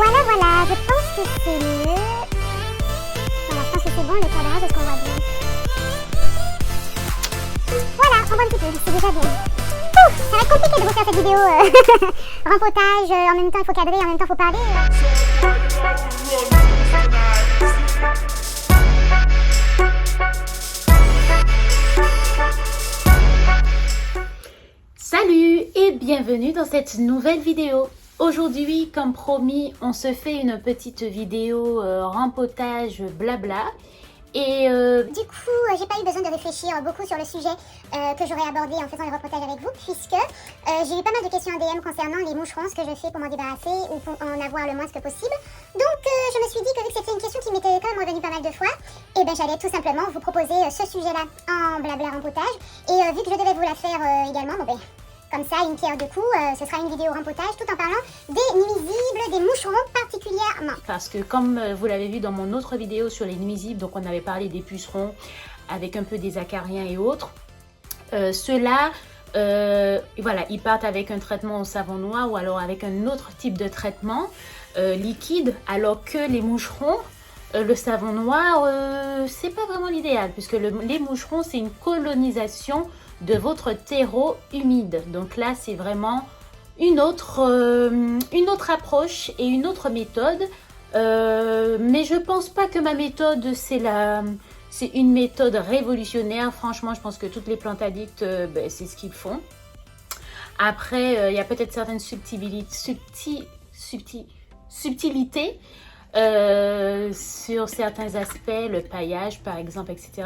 Voilà, je pense que c'est mieux. Voilà, je pense que c'est bon, le cadrage, est-ce qu'on voit bien? Voilà, on voit un petit peu, c'est déjà bien. Ouh, ça va être compliqué de vous faire cette vidéo. Rempotage, en même temps il faut cadrer, en même temps il faut parler. Salut et bienvenue dans cette nouvelle vidéo. Aujourd'hui, comme promis, on se fait une petite vidéo rempotage blabla. Et du coup, j'ai pas eu besoin de réfléchir beaucoup sur le sujet que j'aurais abordé en faisant les reportages avec vous, puisque j'ai eu pas mal de questions en DM concernant les moucherons, ce que je fais pour m'en débarrasser ou pour en avoir le moins que possible. Donc je me suis dit que vu que c'était une question qui m'était quand même revenue pas mal de fois, et ben j'allais tout simplement vous proposer ce sujet-là en blabla rempotage. Et vu que je devais vous la faire également, bon ben comme ça, une pierre deux coups, ce sera une vidéo rempotage tout en parlant des nuisibles, des moucherons particulièrement. Parce que comme vous l'avez vu dans mon autre vidéo sur les nuisibles, donc on avait parlé des pucerons avec un peu des acariens et autres. Ceux-là, voilà, ils partent avec un traitement au savon noir ou alors avec un autre type de traitement liquide, alors que les moucherons, le savon noir, c'est pas vraiment l'idéal, puisque les moucherons, c'est une colonisation de votre terreau humide. Donc là, c'est vraiment une autre approche et une autre méthode. Mais je pense pas que ma méthode, c'est une méthode révolutionnaire. Franchement, je pense que toutes les plantes addicts, c'est ce qu'ils font. Après, il y a peut-être certaines subtilités sur certains aspects, le paillage par exemple, etc.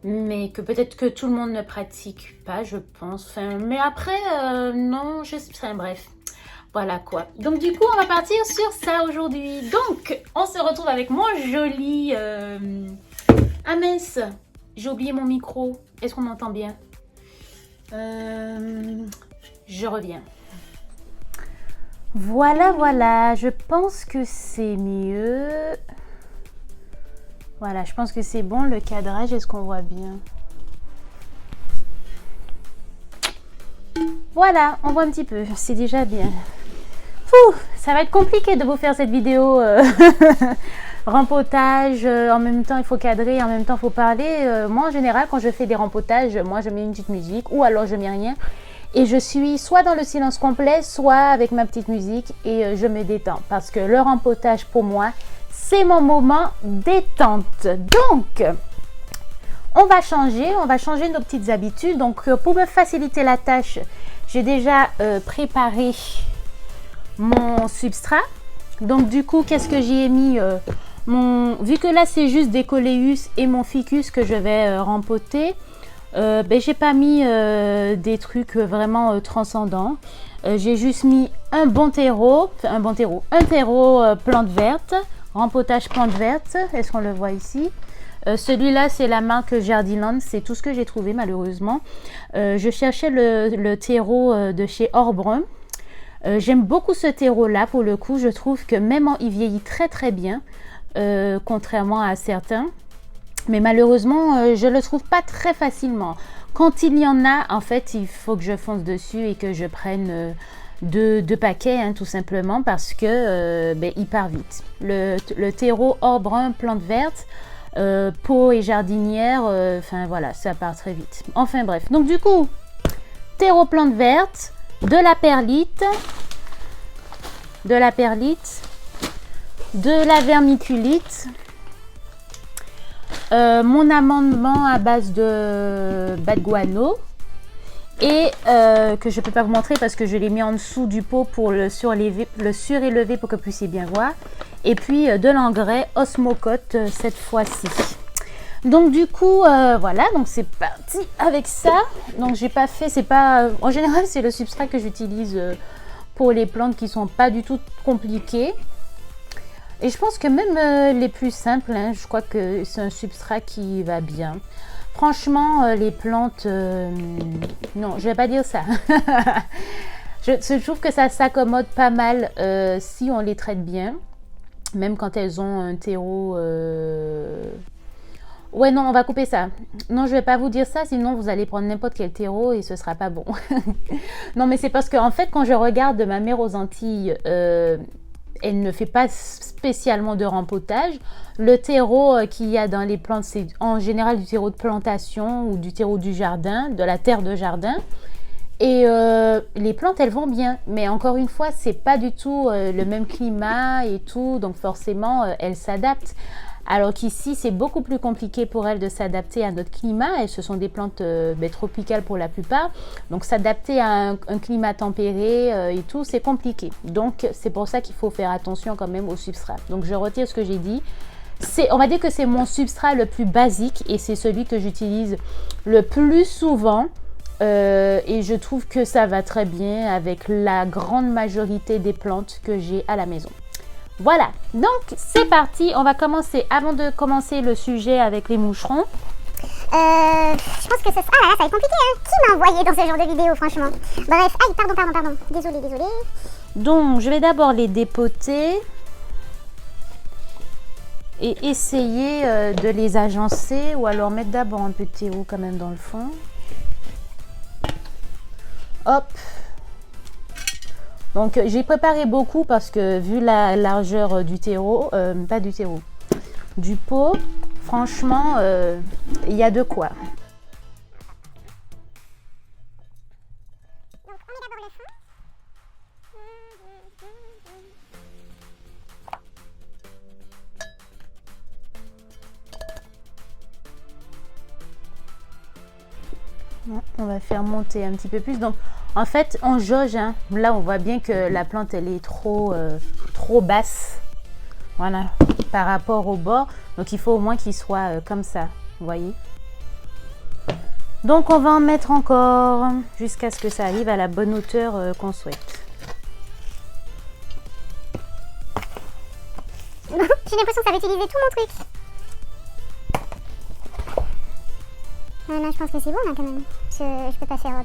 Mais que peut-être que tout le monde ne pratique pas, je pense. Enfin, mais après, non, enfin, bref. Voilà quoi. Donc du coup, on va partir sur ça aujourd'hui. Donc, on se retrouve avec mon joli... Ah mince, j'ai oublié mon micro. Est-ce qu'on m'entend bien? Je reviens. Voilà, je pense que c'est mieux. Voilà, je pense que c'est bon le cadrage, est-ce qu'on voit bien? Voilà, on voit un petit peu, c'est déjà bien. Ouh, ça va être compliqué de vous faire cette vidéo rempotage, en même temps il faut cadrer, en même temps il faut parler. Moi en général, quand je fais des rempotages, moi je mets une petite musique ou alors je mets rien. Et je suis soit dans le silence complet, soit avec ma petite musique et je me détends. Parce que le rempotage pour moi, c'est mon moment détente. Donc, on va changer nos petites habitudes. Donc, pour me faciliter la tâche, j'ai déjà préparé mon substrat. Donc, du coup, qu'est-ce que j'y ai mis vu que là, c'est juste des coléus et mon ficus que je vais rempoter. J'ai pas mis des trucs vraiment transcendants. J'ai juste mis un terreau plante verte, rempotage plante verte. Est-ce qu'on le voit ici? Celui-là, c'est la marque Jardiland. C'est tout ce que j'ai trouvé malheureusement. Je cherchais le terreau de chez Orbrun. J'aime beaucoup ce terreau-là. Pour le coup, je trouve que même il vieillit très très bien, contrairement à certains. Mais malheureusement, je ne le trouve pas très facilement. Quand il y en a, en fait, il faut que je fonce dessus et que je prenne deux paquets, hein, tout simplement, parce que il part vite. Le terreau or brun, plante verte, pot et jardinière, enfin voilà, ça part très vite. Enfin bref, donc du coup, terreau plante verte, de la perlite, de la vermiculite, mon amendement à base de bas de guano et que je peux pas vous montrer parce que je l'ai mis en dessous du pot pour le surélever pour que vous puissiez bien voir, et puis de l'engrais Osmocote cette fois-ci. Donc du coup voilà, donc c'est parti avec ça. Donc j'ai pas fait, c'est pas en général c'est le substrat que j'utilise pour les plantes qui sont pas du tout compliquées. Et je pense que même les plus simples, hein, je crois que c'est un substrat qui va bien. Franchement, les plantes, non, je vais pas dire ça. je trouve que ça s'accommode pas mal si on les traite bien. Même quand elles ont un terreau... Ouais, non, on va couper ça. Non, je vais pas vous dire ça, sinon vous allez prendre n'importe quel terreau et ce sera pas bon. Non, mais c'est parce que en fait, quand je regarde ma mère aux Antilles... elle ne fait pas spécialement de rempotage. Le terreau qu'il y a dans les plantes, c'est en général du terreau de plantation ou du terreau du jardin, de la terre de jardin. Et les plantes, elles vont bien. Mais encore une fois, c'est pas du tout le même climat et tout. Donc forcément, elles s'adaptent. Alors qu'ici, c'est beaucoup plus compliqué pour elles de s'adapter à notre climat. Et ce sont des plantes tropicales pour la plupart. Donc s'adapter à un climat tempéré et tout, c'est compliqué. Donc c'est pour ça qu'il faut faire attention quand même au substrat. Donc je retire ce que j'ai dit. On va dire que c'est mon substrat le plus basique et c'est celui que j'utilise le plus souvent. Et je trouve que ça va très bien avec la grande majorité des plantes que j'ai à la maison. Voilà, donc c'est parti, on va commencer, avant de commencer le sujet avec les moucherons. Je pense que ce sera... Ah là là, ça va être compliqué, hein. Qui m'a envoyé dans ce genre de vidéo, franchement? Bref, aïe, pardon. Désolée. Donc, je vais d'abord les dépoter et essayer de les agencer ou alors mettre d'abord un peu de terreau quand même dans le fond. Hop. Donc j'ai préparé beaucoup parce que vu la largeur du terreau, du pot, franchement, il y a de quoi. Donc on met d'abord le fond. On va faire monter un petit peu plus. Donc en fait, on jauge. Hein. Là, on voit bien que la plante, elle est trop basse. Voilà, par rapport au bord. Donc, il faut au moins qu'il soit comme ça. Vous voyez? Donc, on va en mettre encore jusqu'à ce que ça arrive à la bonne hauteur qu'on souhaite. J'ai l'impression que ça va utiliser tout mon truc. Là, je pense que c'est bon, là, quand même. Je peux pas faire...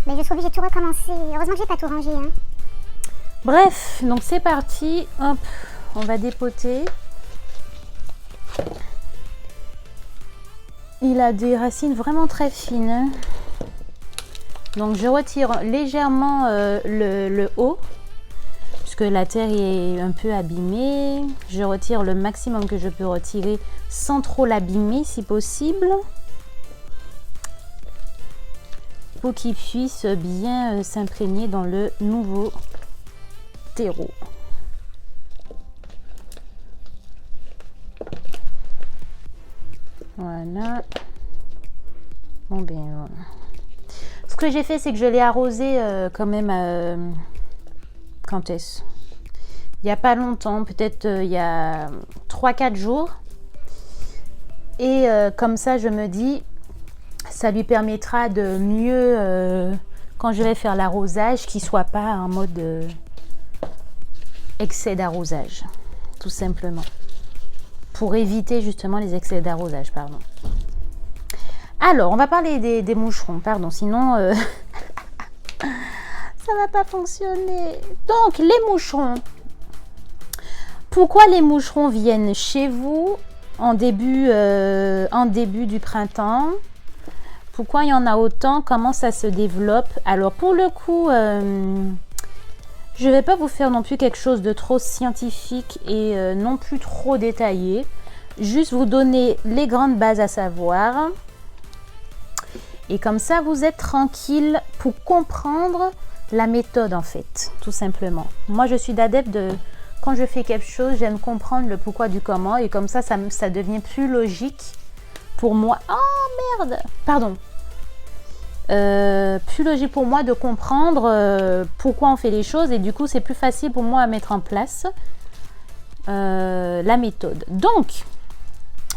Mais je suis obligée de tout recommencer. Heureusement que j'ai pas tout rangé. Hein. Bref, donc c'est parti. Hop, on va dépoter. Il a des racines vraiment très fines. Hein. Donc je retire légèrement le haut. Puisque la terre est un peu abîmée. Je retire le maximum que je peux retirer sans trop l'abîmer si possible. Pour qu'il puisse bien s'imprégner dans le nouveau terreau. Voilà. Bon bien. Voilà. Ce que j'ai fait, c'est que je l'ai arrosé quand même. Quand est-ce? Il n'y a pas longtemps, peut-être il y a 3-4 jours. Et comme ça, je me dis... Ça lui permettra de mieux, quand je vais faire l'arrosage, qu'il ne soit pas en mode excès d'arrosage, tout simplement. Pour éviter justement les excès d'arrosage, pardon. Alors, on va parler des moucherons, pardon, sinon ça ne va pas fonctionner. Donc, les moucherons. Pourquoi les moucherons viennent chez vous en début du printemps? Pourquoi il y en a autant? Comment ça se développe? Alors pour le coup, je ne vais pas vous faire non plus quelque chose de trop scientifique et non plus trop détaillé. Juste vous donner les grandes bases à savoir. Et comme ça, vous êtes tranquille pour comprendre la méthode en fait, tout simplement. Moi, je suis d'adepte de... Quand je fais quelque chose, j'aime comprendre le pourquoi du comment. Et comme ça devient plus logique pour moi. Oh merde! Pardon. Plus logique pour moi de comprendre pourquoi on fait les choses et du coup c'est plus facile pour moi à mettre en place la méthode. Donc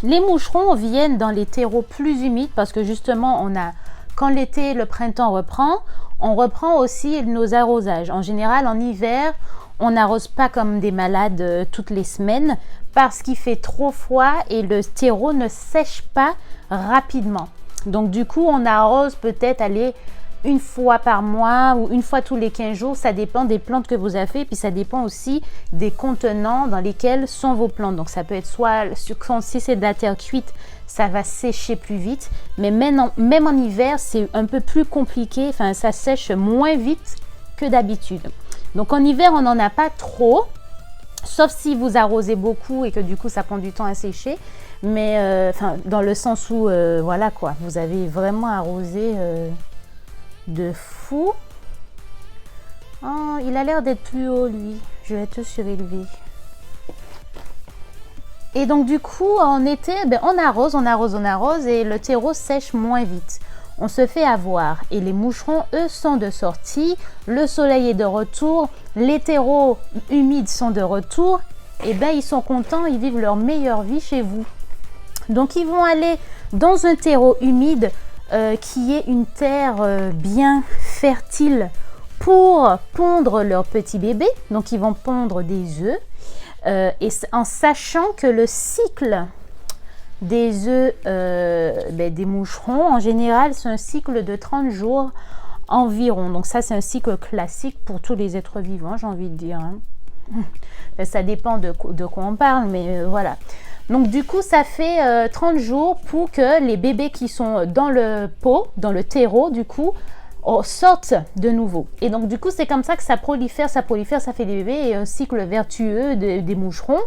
les moucherons viennent dans les terreaux plus humides parce que justement quand l'été, le printemps reprend, on reprend aussi nos arrosages. En général en hiver on n'arrose pas comme des malades toutes les semaines parce qu'il fait trop froid et le terreau ne sèche pas rapidement. Donc du coup, on arrose peut-être une fois par mois ou une fois tous les 15 jours. Ça dépend des plantes que vous avez fait. Puis ça dépend aussi des contenants dans lesquels sont vos plantes. Donc ça peut être si c'est de la terre cuite, ça va sécher plus vite. Mais même en hiver, c'est un peu plus compliqué. Enfin, ça sèche moins vite que d'habitude. Donc en hiver, on n'en a pas trop. Sauf si vous arrosez beaucoup et que du coup ça prend du temps à sécher. Mais dans le sens où, voilà quoi, vous avez vraiment arrosé de fou. Oh, il a l'air d'être plus haut lui. Je vais te surélever. Et donc du coup, en été, on arrose et le terreau sèche moins vite. On se fait avoir et les moucherons, eux, sont de sortie. Le soleil est de retour. Les terreaux humides sont de retour. Et ils sont contents, ils vivent leur meilleure vie chez vous. Donc ils vont aller dans un terreau humide qui est une terre bien fertile pour pondre leurs petits bébés. Donc ils vont pondre des œufs. Et en sachant que le cycle des œufs des moucherons, en général, c'est un cycle de 30 jours environ. Donc ça, c'est un cycle classique pour tous les êtres vivants, j'ai envie de dire. Ça dépend de quoi on parle, mais voilà. Donc du coup, ça fait 30 jours pour que les bébés qui sont dans le pot, dans le terreau, du coup, sortent de nouveau. Et donc du coup, c'est comme ça que ça prolifère, ça fait des bébés et un cycle vertueux des moucherons.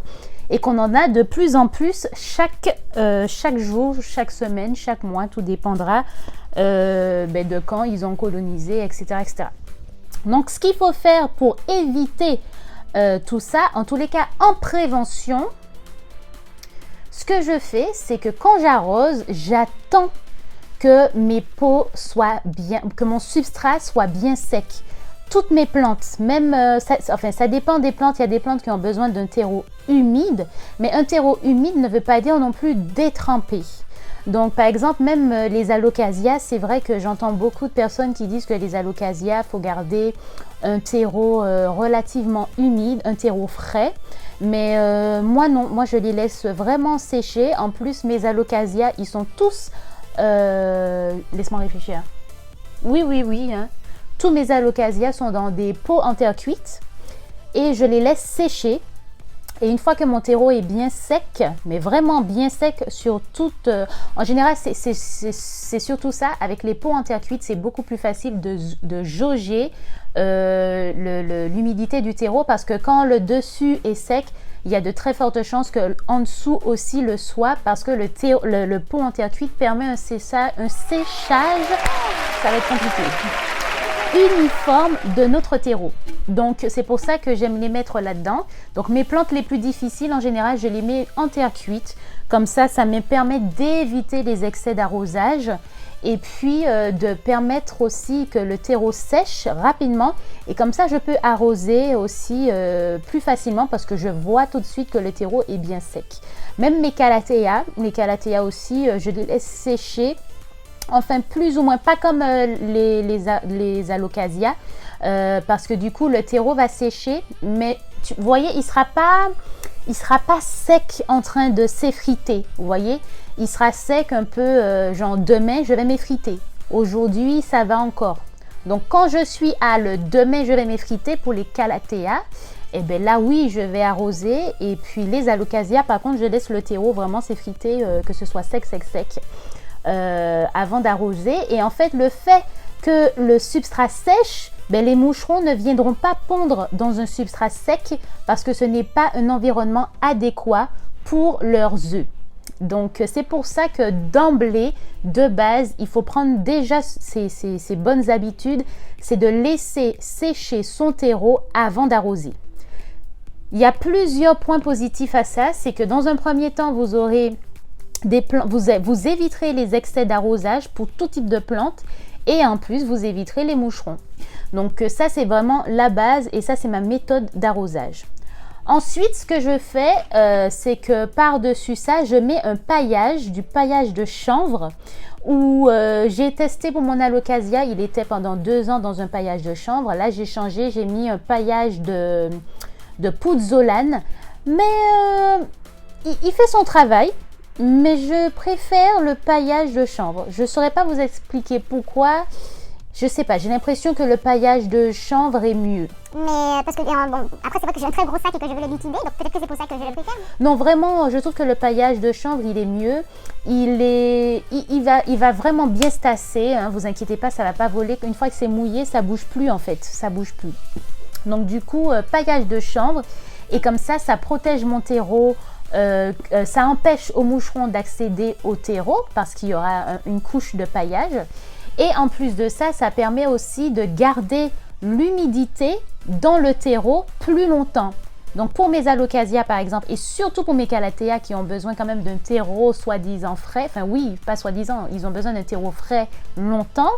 Et qu'on en a de plus en plus chaque jour, chaque semaine, chaque mois, tout dépendra de quand ils ont colonisé, etc., etc. Donc, ce qu'il faut faire pour éviter tout ça, en tous les cas, en prévention, ce que je fais, c'est que quand j'arrose, j'attends que mes pots soient bien, que mon substrat soit bien sec. Toutes mes plantes, même, ça dépend des plantes. Il y a des plantes qui ont besoin d'un terreau humide, mais un terreau humide ne veut pas dire non plus détrempé. Donc, par exemple, même les alocasias, c'est vrai que j'entends beaucoup de personnes qui disent que les alocasias, il faut garder un terreau relativement humide, un terreau frais. Mais moi, non, moi, je les laisse vraiment sécher. En plus, mes alocasias, ils sont tous... laisse-moi réfléchir. Oui, hein. Tous mes alocasias sont dans des pots en terre cuite et je les laisse sécher. Et une fois que mon terreau est bien sec, mais vraiment bien sec sur toute... en général, c'est surtout ça. Avec les pots en terre cuite, c'est beaucoup plus facile de jauger l'humidité du terreau parce que quand le dessus est sec, il y a de très fortes chances qu'en dessous aussi le soit parce que le pot en terre cuite permet un séchage, ça va être compliqué, uniforme de notre terreau. Donc c'est pour ça que j'aime les mettre là-dedans. Donc mes plantes les plus difficiles en général je les mets en terre cuite. Comme ça me permet d'éviter les excès d'arrosage et puis de permettre aussi que le terreau sèche rapidement et comme ça je peux arroser aussi plus facilement parce que je vois tout de suite que le terreau est bien sec. Même mes calatheas aussi je les laisse sécher. Enfin, plus ou moins, pas comme les alocasias, parce que du coup, le terreau va sécher, mais vous voyez, il sera pas sec en train de s'effriter, vous voyez. Il sera sec un peu, genre demain, je vais m'effriter. Aujourd'hui, ça va encore. Donc, quand je suis à le demain, je vais m'effriter pour les calatheas, et bien là, oui, je vais arroser. Et puis, les alocasias, par contre, je laisse le terreau vraiment s'effriter, que ce soit sec. Avant d'arroser et en fait le fait que le substrat sèche, les moucherons ne viendront pas pondre dans un substrat sec parce que ce n'est pas un environnement adéquat pour leurs œufs. Donc c'est pour ça que d'emblée, de base, il faut prendre déjà ces bonnes habitudes, c'est de laisser sécher son terreau avant d'arroser. Il y a plusieurs points positifs à ça, c'est que dans un premier temps, vous aurez vous éviterez les excès d'arrosage pour tout type de plantes et en plus vous éviterez les moucherons. Donc ça c'est vraiment la base et ça c'est ma méthode d'arrosage. Ensuite ce que je fais c'est que par-dessus ça je mets du paillage de chanvre où j'ai testé pour mon alocasia, il était pendant 2 ans dans un paillage de chanvre. Là j'ai changé, j'ai mis un paillage de pouzzolane mais il fait son travail. Mais je préfère le paillage de chanvre. Je ne saurais pas vous expliquer pourquoi. Je sais pas, j'ai l'impression que le paillage de chanvre est mieux. Mais parce que, après c'est vrai que j'ai un très gros sac et que je veux le liquider, donc peut-être que c'est pour ça que je le préfère. Non, vraiment, je trouve que le paillage de chanvre, il est mieux. Il va vraiment bien se tasser, hein, vous inquiétez pas, ça va pas voler. Une fois que c'est mouillé, ça bouge plus en fait, ça bouge plus. Donc du coup, paillage de chanvre. Et comme ça protège mon terreau. Ça empêche aux moucherons d'accéder au terreau parce qu'il y aura une couche de paillage. Et en plus de ça, ça permet aussi de garder l'humidité dans le terreau plus longtemps. Donc pour mes alocasia par exemple, et surtout pour mes calathea qui ont besoin quand même d'un terreau soi-disant frais, enfin oui, pas soi-disant, ils ont besoin d'un terreau frais longtemps,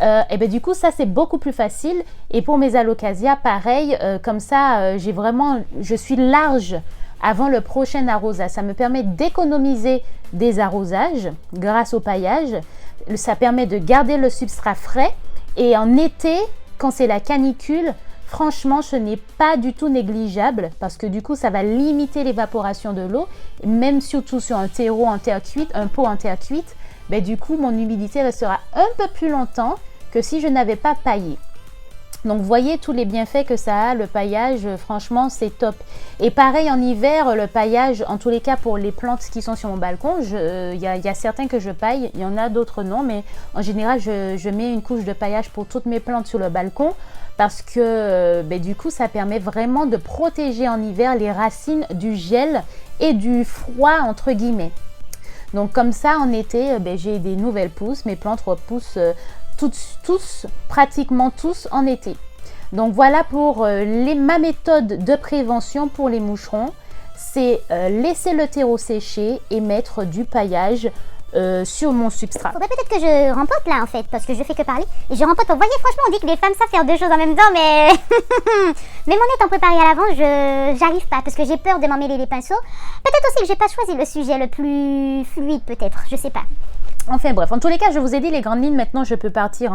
et bien du coup ça c'est beaucoup plus facile. Et pour mes alocasia pareil, comme ça je suis large avant le prochain arrosage. Ça me permet d'économiser des arrosages grâce au paillage. Ça permet de garder le substrat frais. Et en été, quand c'est la canicule, franchement, ce n'est pas du tout négligeable parce que du coup, ça va limiter l'évaporation de l'eau. Même surtout sur un terreau en terre cuite, un pot en terre cuite, ben, du coup, mon humidité restera un peu plus longtemps que si je n'avais pas paillé. Donc, voyez tous les bienfaits que ça a, le paillage, franchement, c'est top. Et pareil, en hiver, le paillage, en tous les cas, pour les plantes qui sont sur mon balcon, y a certains que je paille, il y en a d'autres non, mais en général, je mets une couche de paillage pour toutes mes plantes sur le balcon parce que du coup, ça permet vraiment de protéger en hiver les racines du gel et du froid, entre guillemets. Donc, comme ça, en été, j'ai des nouvelles pousses, mes plantes repoussent pratiquement tous en été. Donc voilà pour ma méthode de prévention pour les moucherons, c'est laisser le terreau sécher et mettre du paillage sur mon substrat. Faudrait peut-être que je rempote là en fait, parce que je fais que parler et je rempote. Vous voyez, franchement, on dit que les femmes savent faire deux choses en même temps, mais même en étant préparée à l'avance, j'arrive pas parce que j'ai peur de m'emmêler les pinceaux. Peut-être aussi que j'ai pas choisi le sujet le plus fluide, peut-être, je sais pas. Enfin bref, en tous les cas, je vous ai dit les grandes lignes. Maintenant, je peux partir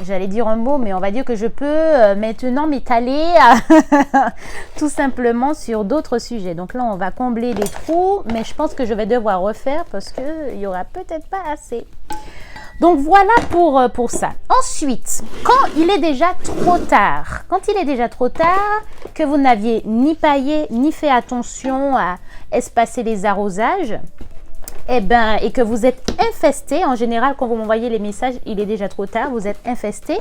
j'allais dire un mot, mais on va dire que je peux maintenant m'étaler tout simplement sur d'autres sujets. Donc là, on va combler les trous, mais je pense que je vais devoir refaire parce qu'il n'y aura peut-être pas assez. Donc voilà pour ça. Ensuite, quand il est déjà trop tard, que vous n'aviez ni paillé, ni fait attention à espacer les arrosages, et que vous êtes infesté, en général, quand vous m'envoyez les messages, il est déjà trop tard, vous êtes infesté.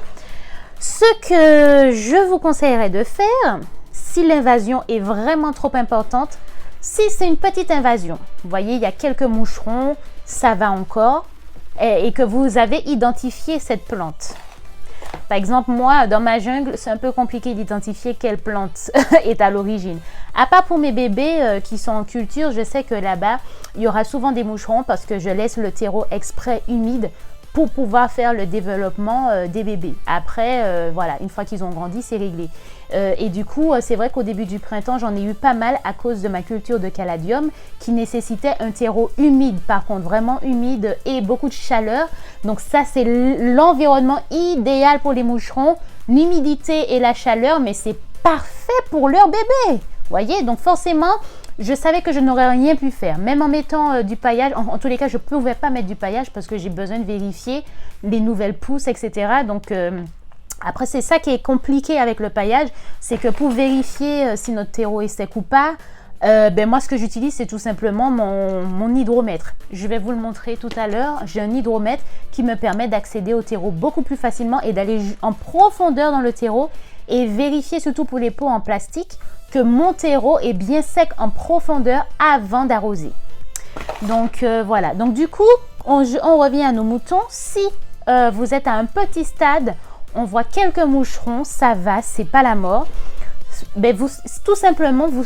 Ce que je vous conseillerais de faire, si l'invasion est vraiment trop importante, si c'est une petite invasion, vous voyez, il y a quelques moucherons, ça va encore, et que vous avez identifié cette plante. Par exemple, moi, dans ma jungle, c'est un peu compliqué d'identifier quelle plante est à l'origine. À part pour mes bébés qui sont en culture, je sais que là-bas, il y aura souvent des moucherons parce que je laisse le terreau exprès humide pour pouvoir faire le développement des bébés. Après, voilà, une fois qu'ils ont grandi, c'est réglé. Et du coup, c'est vrai qu'au début du printemps, j'en ai eu pas mal à cause de ma culture de caladium qui nécessitait un terreau humide, par contre, vraiment humide et beaucoup de chaleur. Donc ça, c'est l'environnement idéal pour les moucherons, l'humidité et la chaleur, mais c'est parfait pour leur bébé. Voyez, donc forcément, je savais que je n'aurais rien pu faire. Même en mettant du paillage, en tous les cas, je ne pouvais pas mettre du paillage parce que j'ai besoin de vérifier les nouvelles pousses, etc. Donc, après, c'est ça qui est compliqué avec le paillage, c'est que pour vérifier si notre terreau est sec ou pas, moi, ce que j'utilise, c'est tout simplement mon hydromètre. Je vais vous le montrer tout à l'heure. J'ai un hydromètre qui me permet d'accéder au terreau beaucoup plus facilement et d'aller en profondeur dans le terreau et vérifier, surtout pour les pots en plastique, que mon terreau est bien sec en profondeur avant d'arroser. Donc voilà, donc du coup on revient à nos moutons. Si vous êtes à un petit stade, on voit quelques moucherons, ça va, c'est pas la mort. Tout simplement vous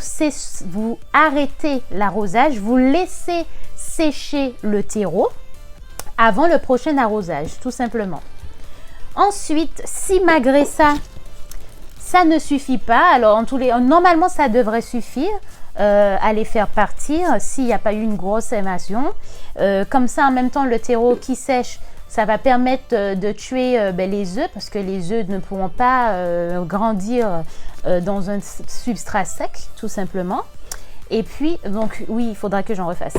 arrêtez l'arrosage, vous laissez sécher le terreau avant le prochain arrosage, tout simplement. Ensuite, si malgré ça ne suffit pas, alors normalement ça devrait suffire à les faire partir s'il n'y a pas eu une grosse invasion. Comme ça, en même temps, le terreau qui sèche, ça va permettre de tuer les œufs parce que les œufs ne pourront pas grandir dans un substrat sec, tout simplement. Et puis, donc oui, il faudra que j'en refasse.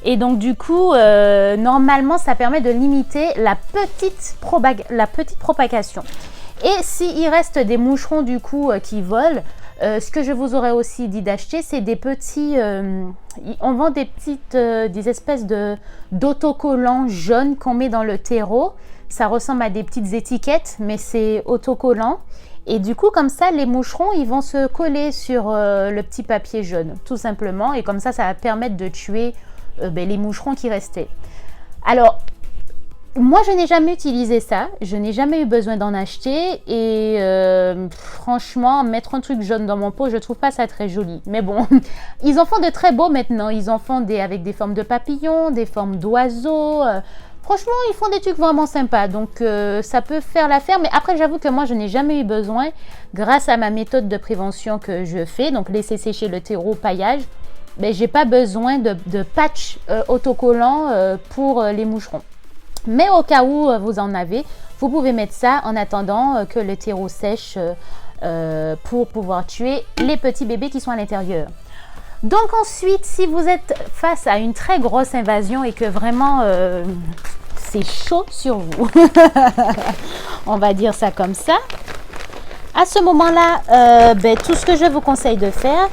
Et donc du coup, normalement, ça permet de limiter la petite propagation. Et s'il reste des moucherons du coup qui volent, ce que je vous aurais aussi dit d'acheter, c'est des petits... on vend des espèces d'autocollants jaunes qu'on met dans le terreau. Ça ressemble à des petites étiquettes, mais c'est autocollant. Et du coup, comme ça, les moucherons, ils vont se coller sur le petit papier jaune, tout simplement. Et comme ça va permettre de tuer les moucherons qui restaient. Alors, moi, je n'ai jamais utilisé ça. Je n'ai jamais eu besoin d'en acheter. Et franchement, mettre un truc jaune dans mon pot, je trouve pas ça très joli. Mais bon, ils en font de très beaux maintenant. Ils en font avec des formes de papillons, des formes d'oiseaux. Franchement, ils font des trucs vraiment sympas. Donc, ça peut faire l'affaire. Mais après, j'avoue que moi, je n'ai jamais eu besoin grâce à ma méthode de prévention que je fais. Donc, laisser sécher le terreau, paillage. Ben, j'ai pas besoin de patch autocollant pour les moucherons. Mais au cas où vous en avez, vous pouvez mettre ça en attendant que le terreau sèche pour pouvoir tuer les petits bébés qui sont à l'intérieur. Donc ensuite, si vous êtes face à une très grosse invasion et que vraiment c'est chaud sur vous, on va dire ça comme ça, à ce moment-là, tout ce que je vous conseille de faire,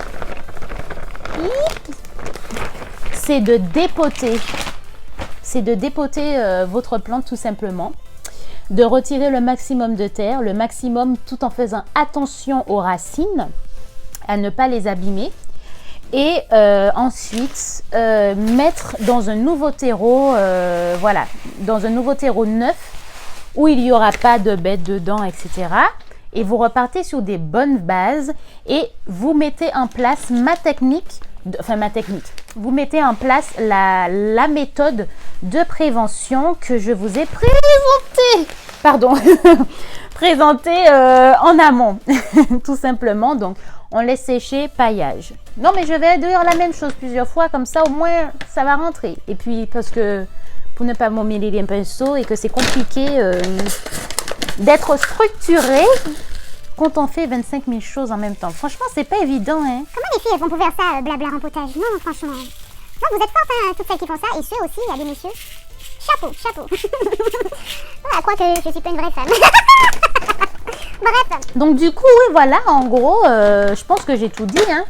c'est de dépoter. C'est de dépoter votre plante tout simplement, de retirer le maximum de terre, le maximum tout en faisant attention aux racines, à ne pas les abîmer. Et ensuite, mettre dans un nouveau terreau, dans un nouveau terreau neuf où il n'y aura pas de bêtes dedans, etc. Et vous repartez sur des bonnes bases et vous mettez en place vous mettez en place la méthode de prévention que je vous ai présentée en amont, tout simplement. Donc, on laisse sécher, paillage. Non, mais je vais dire la même chose plusieurs fois, comme ça, au moins, ça va rentrer. Et puis, parce que, pour ne pas m'emmêler les pinceaux et que c'est compliqué d'être structuré quand on fait 25 000 choses en même temps. Franchement, c'est pas évident, hein. Comment les filles, elles vont pouvoir faire blabla rempotage? Non, franchement. Non, vous êtes fortes, hein, toutes celles qui font ça. Et ceux aussi, il y a des messieurs. Chapeau. À croire que je suis pas une vraie femme. Bref. Donc du coup, oui, voilà, en gros, je pense que j'ai tout dit, hein.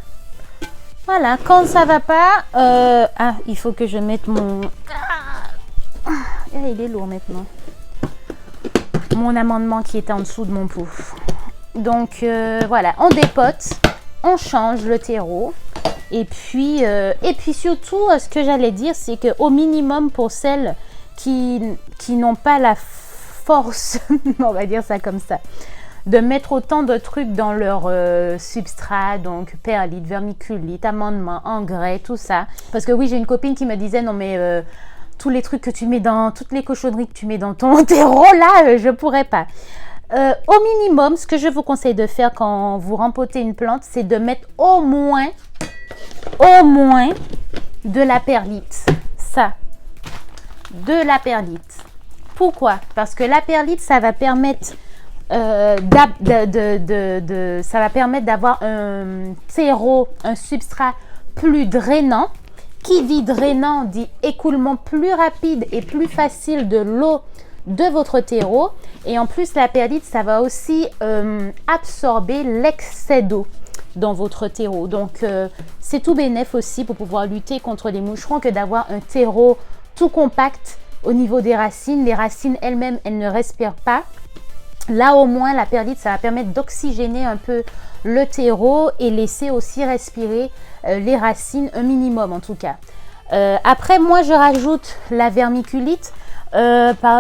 Voilà, quand ça va pas... il faut que je mette mon... il est lourd maintenant. Mon amendement qui était en dessous de mon pouf. Donc voilà, on dépote, on change le terreau. Et puis surtout, ce que j'allais dire, c'est qu'au minimum pour celles qui n'ont pas la force, on va dire ça comme ça, de mettre autant de trucs dans leur substrat, donc perlite, vermiculite, amendement, engrais, tout ça. Parce que oui, j'ai une copine qui me disait, non mais tous les trucs que tu mets dans, toutes les cochonneries que tu mets dans ton terreau là, je pourrais pas. Au minimum, ce que je vous conseille de faire quand vous rempotez une plante, c'est de mettre au moins de la perlite. Ça, de la perlite. Pourquoi? Parce que la perlite, ça va permettre d'avoir un terreau, un substrat plus drainant. Qui dit drainant dit écoulement plus rapide et plus facile de l'eau de votre terreau. Et en plus, la perlite, ça va aussi absorber l'excès d'eau dans votre terreau. Donc, c'est tout bénef aussi pour pouvoir lutter contre les moucherons que d'avoir un terreau tout compact au niveau des racines. Les racines elles-mêmes, elles ne respirent pas. Là, au moins, la perlite, ça va permettre d'oxygéner un peu le terreau et laisser aussi respirer les racines, un minimum en tout cas. Après, moi, je rajoute la vermiculite,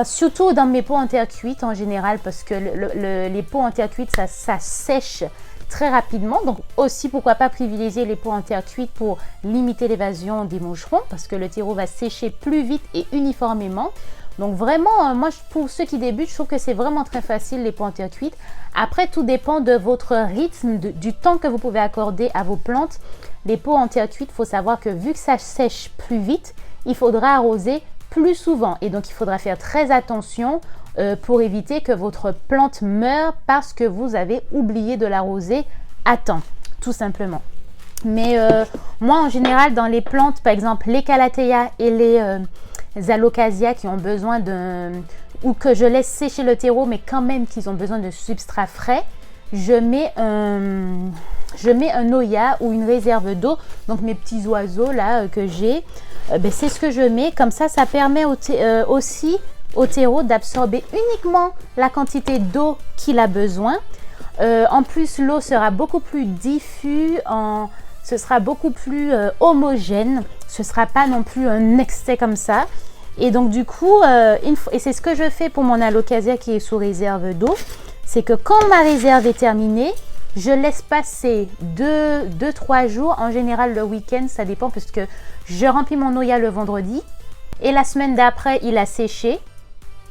surtout dans mes pots en terre cuite en général, parce que les pots en terre cuite, ça sèche très rapidement. Donc aussi, pourquoi pas privilégier les pots en terre cuite pour limiter l'évasion des moucherons, parce que le terreau va sécher plus vite et uniformément. Donc vraiment, moi, pour ceux qui débutent, je trouve que c'est vraiment très facile, les pots en terre cuite. Après, tout dépend de votre rythme, du temps que vous pouvez accorder à vos plantes. Les pots en terre cuite, il faut savoir que vu que ça sèche plus vite, il faudra arroser plus souvent. Et donc, il faudra faire très attention pour éviter que votre plante meure parce que vous avez oublié de l'arroser à temps, tout simplement. Mais moi, en général, dans les plantes, par exemple, les calathea et les alocasia qui ont besoin ou que je laisse sécher le terreau, mais quand même qu'ils ont besoin de substrat frais, je mets un Oya ou une réserve d'eau. Donc mes petits oiseaux là que j'ai, c'est ce que je mets. Comme ça permet aussi au terreau d'absorber uniquement la quantité d'eau qu'il a besoin. En plus, l'eau sera beaucoup plus diffuse, ce sera beaucoup plus homogène. Ce ne sera pas non plus un excès comme ça. Et donc du coup, et c'est ce que je fais pour mon alocasia qui est sous réserve d'eau, c'est que quand ma réserve est terminée, je laisse passer 2-3 jours. En général, le week-end, ça dépend parce que je remplis mon Oya le vendredi. Et la semaine d'après, il a séché.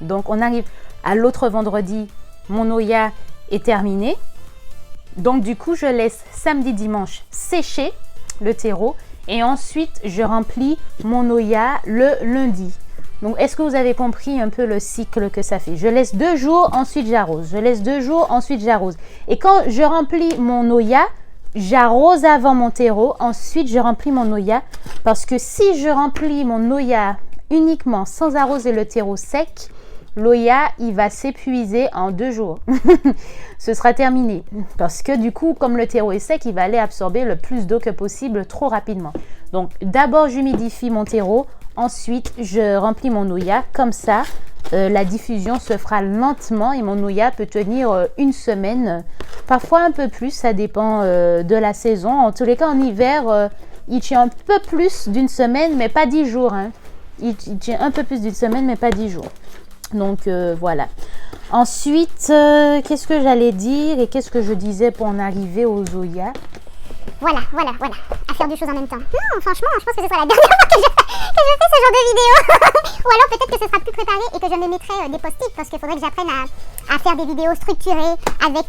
Donc, on arrive à l'autre vendredi, mon Oya est terminé. Donc, du coup, je laisse samedi, dimanche sécher le terreau. Et ensuite, je remplis mon Oya le lundi. Donc, est-ce que vous avez compris un peu le cycle que ça fait? Je laisse 2 jours, ensuite j'arrose. Je laisse 2 jours, ensuite j'arrose. Et quand je remplis mon Oya, j'arrose avant mon terreau. Ensuite, je remplis mon Oya. Parce que si je remplis mon Oya uniquement sans arroser le terreau sec, l'Oya, il va s'épuiser en 2 jours. Ce sera terminé. Parce que du coup, comme le terreau est sec, il va aller absorber le plus d'eau que possible trop rapidement. Donc, d'abord, j'humidifie mon terreau. Ensuite, je remplis mon Oya. Comme ça, la diffusion se fera lentement et mon Oya peut tenir 1 semaine. Parfois un peu plus, ça dépend de la saison. En tous les cas, en hiver, il tient un peu plus d'1 semaine, mais pas 10 jours. Hein. Il tient un peu plus d'1 semaine, mais pas 10 jours. Donc, voilà. Ensuite, qu'est-ce que j'allais dire et qu'est-ce que je disais pour en arriver aux Oya? Voilà. À faire 2 choses en même temps. Non, franchement, je pense que ce sera la dernière fois que je fais ce genre de vidéo. Ou alors peut-être que ce sera plus préparé et que je me mettrai des post-it parce qu'il faudrait que j'apprenne à faire des vidéos structurées avec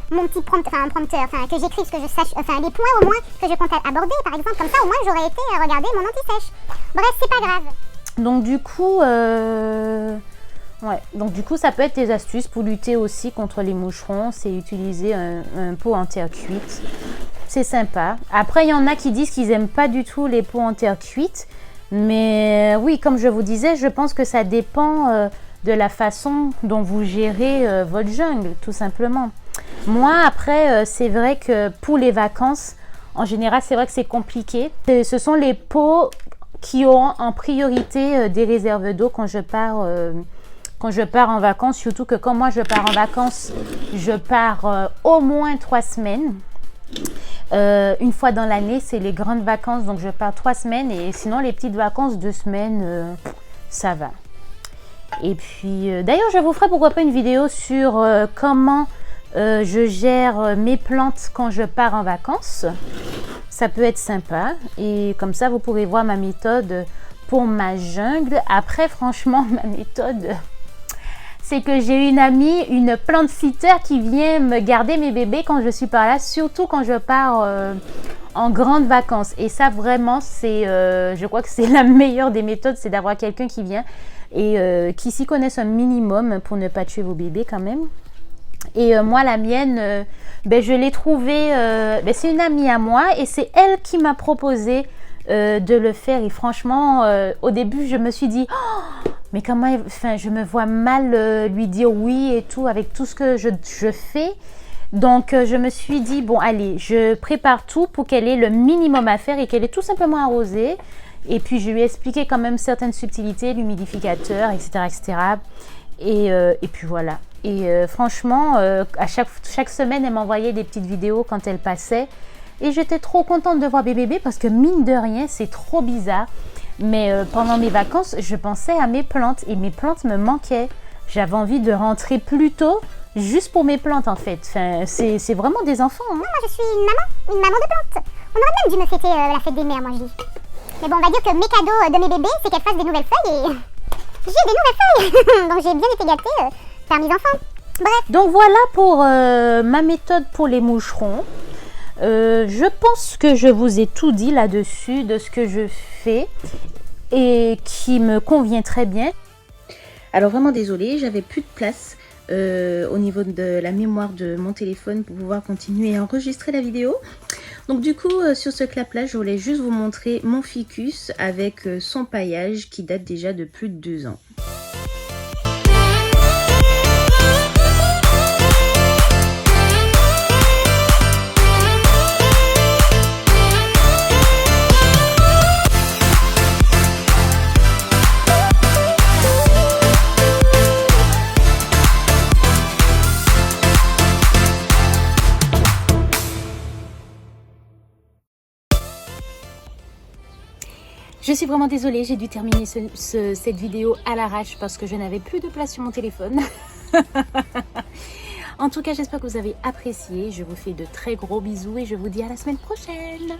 mon petit prompteur, que j'écrive ce que je sache, les points au moins que je compte aborder par exemple. Comme ça, au moins, j'aurais été regarder mon anti-sèche. Bref, c'est pas grave. Donc du coup, ça peut être des astuces pour lutter aussi contre les moucherons. C'est utiliser un pot en terre cuite. C'est sympa. Après, il y en a qui disent qu'ils n'aiment pas du tout les pots en terre cuite. Mais oui, comme je vous disais, je pense que ça dépend de la façon dont vous gérez votre jungle, tout simplement. Moi, après, c'est vrai que pour les vacances, en général, c'est vrai que c'est compliqué. Ce sont les pots qui auront en priorité des réserves d'eau quand je pars en vacances. Surtout que quand moi, je pars en vacances, je pars au moins 3 semaines. Une fois dans l'année, c'est les grandes vacances, donc je pars 3 semaines et sinon les petites vacances 2 semaines, ça va. Et puis d'ailleurs, je vous ferai pourquoi pas une vidéo sur comment je gère mes plantes quand je pars en vacances. Ça peut être sympa et comme ça vous pourrez voir ma méthode pour ma jungle. Après, franchement, ma méthode, c'est que j'ai une amie, une plante sitter qui vient me garder mes bébés quand je suis par là, surtout quand je pars en grandes vacances. Et ça, vraiment, c'est, je crois que c'est la meilleure des méthodes, c'est d'avoir quelqu'un qui vient et qui s'y connaisse un minimum pour ne pas tuer vos bébés quand même. Et moi, la mienne, je l'ai trouvée, c'est une amie à moi et c'est elle qui m'a proposé de le faire. Et franchement, au début, je me suis dit... Oh, mais comment, je me vois mal lui dire oui et tout avec tout ce que je fais. Donc, je me suis dit, bon, allez, je prépare tout pour qu'elle ait le minimum à faire et qu'elle ait tout simplement arrosé. Et puis, je lui ai expliqué quand même certaines subtilités, l'humidificateur, etc., etc. Et puis, voilà. Et franchement, à chaque semaine, elle m'envoyait des petites vidéos quand elle passait. Et j'étais trop contente de voir mes bébés parce que mine de rien, c'est trop bizarre. Mais pendant mes vacances, je pensais à mes plantes et mes plantes me manquaient. J'avais envie de rentrer plus tôt juste pour mes plantes en fait. Enfin, c'est vraiment des enfants. Hein. Non, moi je suis une maman de plantes. On aurait même dû me fêter la fête des mères, moi je dis. Mais bon, on va dire que mes cadeaux de mes bébés, c'est qu'elles fassent des nouvelles feuilles et j'ai des nouvelles feuilles. Donc j'ai bien été gâtée par mes enfants. Bref. Donc voilà pour ma méthode pour les moucherons. Je pense que je vous ai tout dit là-dessus de ce que je fais et qui me convient très bien. Alors vraiment désolée, j'avais plus de place au niveau de la mémoire de mon téléphone pour pouvoir continuer à enregistrer la vidéo. Donc du coup, sur ce clap-là, je voulais juste vous montrer mon ficus avec son paillage qui date déjà de plus de 2 ans. Je suis vraiment désolée, j'ai dû terminer cette vidéo à l'arrache parce que je n'avais plus de place sur mon téléphone. En tout cas, j'espère que vous avez apprécié. Je vous fais de très gros bisous et je vous dis à la semaine prochaine.